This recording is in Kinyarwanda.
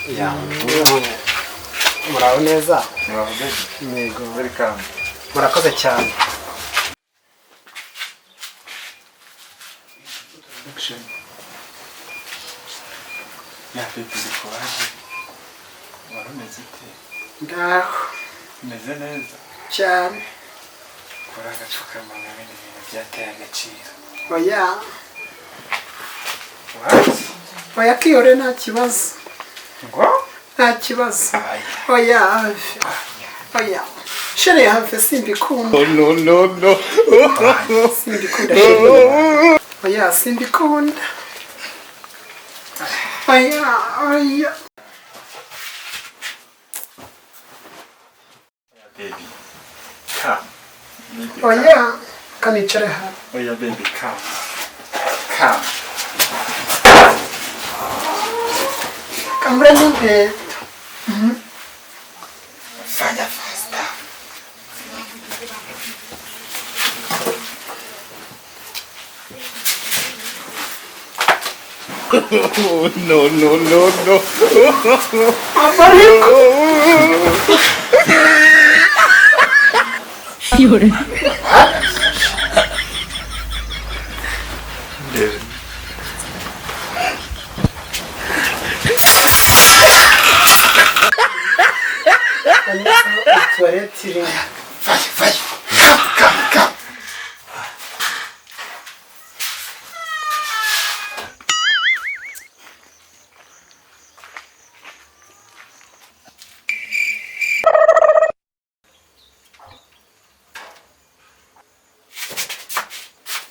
Ya. Muraho neza. Muravuze? Yego. Welcome. Murakoze cyane. Action. Ya pepe zikoraje. Warumeze ute? Ngaho. Meze neza. Cyane. Kora agapfukamunwa n'ibintu byateye agaciro. Oya. What? Oya kiyore nta kibazo. Ngo? Nta kibazo. Oya. Oya. Shere have simbikunda. No. Simbikunda shere. Oya simbikunda. Oya. Baby. Come. Oya. Kanicara hano. Oya baby, come. Come. Kambura n'inkweto. Fanya faster. No. Amariko. Fiore. Toilette iri. Vai.